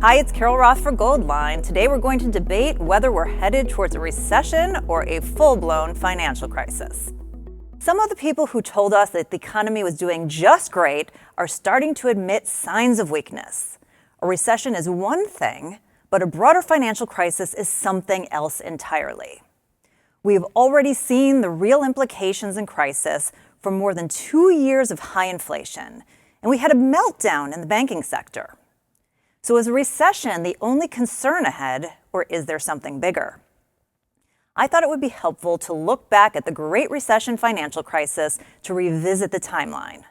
Hi, it's Carol Roth for Goldline. Today we're going to debate whether we're headed towards a recession or a full-blown financial crisis. Some of the people who told us that the economy was doing just great are starting to admit signs of weakness. A recession is one thing, but a broader financial crisis is something else entirely. We've already seen the real implications in crisis from more than 2 years of high inflation, and we had a meltdown in the banking sector. So is a recession the only concern ahead, or is there something bigger? I thought it would be helpful to look back at the Great Recession financial crisis to revisit the timeline.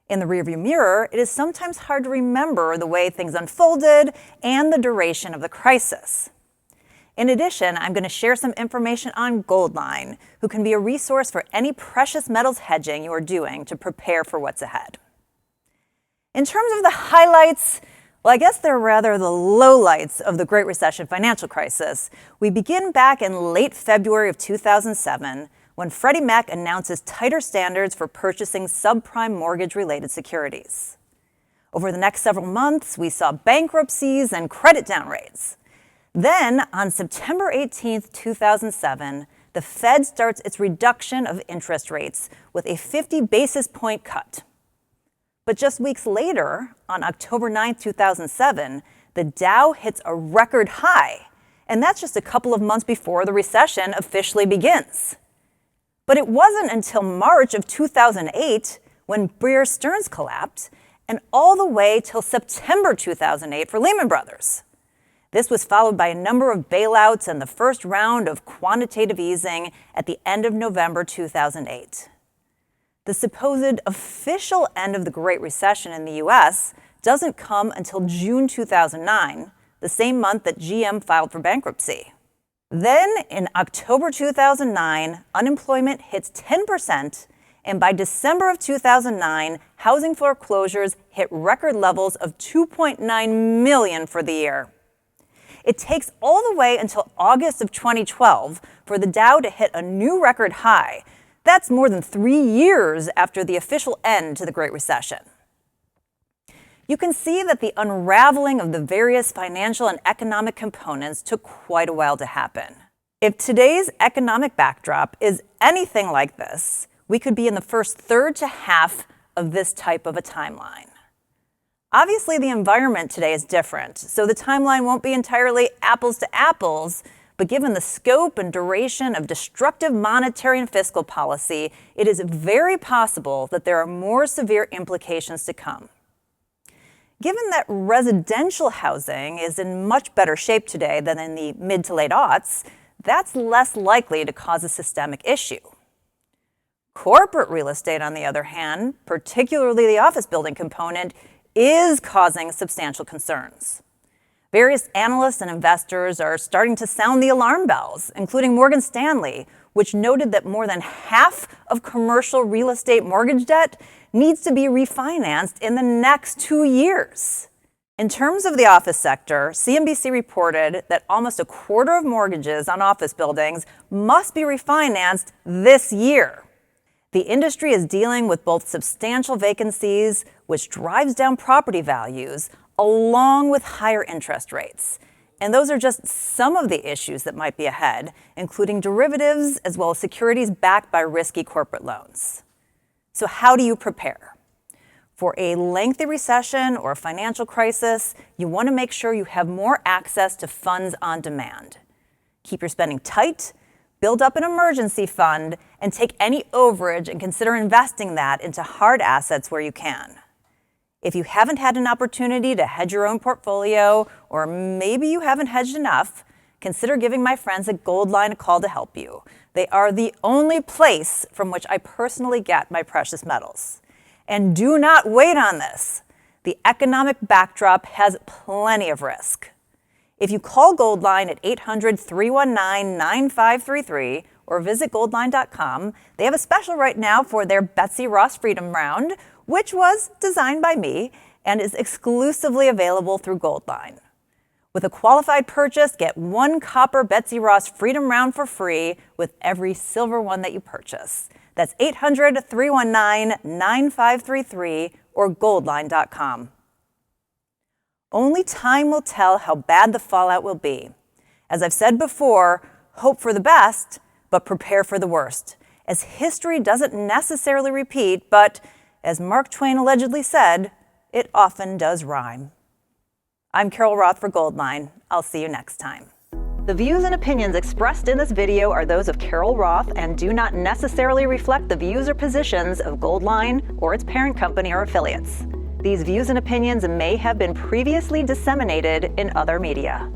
In the rearview mirror, it is sometimes hard to remember the way things unfolded and the duration of the crisis. In addition, I'm going to share some information on Goldline, who can be a resource for any precious metals hedging you are doing to prepare for what's ahead. In terms of the highlights, well, I guess they're rather the lowlights of the Great Recession financial crisis. We begin back in late February of 2007 when Freddie Mac announces tighter standards for purchasing subprime mortgage-related securities. Over the next several months, we saw bankruptcies and credit downgrades. Then, on September 18, 2007, the Fed starts its reduction of interest rates with a 50 basis point cut. But just weeks later, on October 9, 2007, the Dow hits a record high, and that's just a couple of months before the recession officially begins. But it wasn't until March of 2008 when Bear Stearns collapsed, and all the way till September 2008 for Lehman Brothers. This was followed by a number of bailouts and the first round of quantitative easing at the end of November 2008. The supposed official end of the Great Recession in the U.S. doesn't come until June 2009, the same month that GM filed for bankruptcy. Then, in October 2009, unemployment hits 10%, and by December of 2009, housing foreclosures hit record levels of 2.9 million for the year. It takes all the way until August of 2012 for the Dow to hit a new record high. That's more than 3 years after the official end to the Great Recession. You can see that the unraveling of the various financial and economic components took quite a while to happen. If today's economic backdrop is anything like this, we could be in the first third to half of this type of a timeline. Obviously, the environment today is different, so the timeline won't be entirely apples to apples, but given the scope and duration of destructive monetary and fiscal policy, it is very possible that there are more severe implications to come. Given that residential housing is in much better shape today than in the mid to late aughts, that's less likely to cause a systemic issue. Corporate real estate, on the other hand, particularly the office building component, is causing substantial concerns. Various analysts and investors are starting to sound the alarm bells, including Morgan Stanley, which noted that more than half of commercial real estate mortgage debt needs to be refinanced in the next 2 years. In terms of the office sector, CNBC reported that almost a quarter of mortgages on office buildings must be refinanced this year. The industry is dealing with both substantial vacancies, which drives down property values, along with higher interest rates. And those are just some of the issues that might be ahead, including derivatives as well as securities backed by risky corporate loans. So how do you prepare? For a lengthy recession or a financial crisis, you want to make sure you have more access to funds on demand. Keep your spending tight, build up an emergency fund, and take any overage and consider investing that into hard assets where you can. If you haven't had an opportunity to hedge your own portfolio, or maybe you haven't hedged enough, consider giving my friends at Goldline a call to help you. They are the only place from which I personally get my precious metals. And do not wait on this. The economic backdrop has plenty of risk. If you call Goldline at 800-319-9533 or visit goldline.com, they have a special right now for their Betsy Ross Freedom Round, which was designed by me and is exclusively available through Goldline. With a qualified purchase, get 1 copper Betsy Ross Freedom Round for free with every silver one that you purchase. That's 800-319-9533 or goldline.com. Only time will tell how bad the fallout will be. As I've said before, hope for the best, but prepare for the worst, as history doesn't necessarily repeat, but as Mark Twain allegedly said, it often does rhyme. I'm Carol Roth for Goldline. I'll see you next time. The views and opinions expressed in this video are those of Carol Roth and do not necessarily reflect the views or positions of Goldline or its parent company or affiliates. These views and opinions may have been previously disseminated in other media.